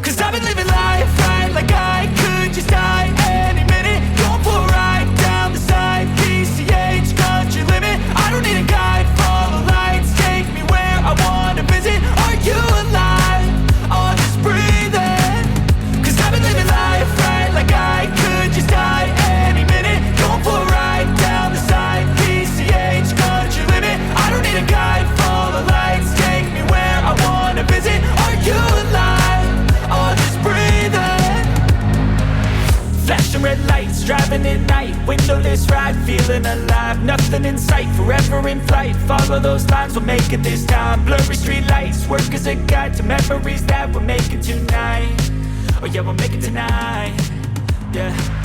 Cause I've been living life right like I could just die any minute. Going for a ride down the side, PCH, country limit. I don't need a guide, follow lights, take me where I wanna visit. Are you alive? Or just breathing? Cause I've been living life right like I could just die any minute. Going for a ride down the side, PCH, country limit. I don't need a guide, follow lights, take me where I wanna visit. Are you alive? Or just breathing? Flashing red lights, driving at night, windowless ride, feeling alive. Nothing in sight, forever in flight. Follow those lines, we'll make it this time. Blurry street lights, work as a guide to memories that we're making tonight. Oh yeah, we'll make it tonight. Yeah.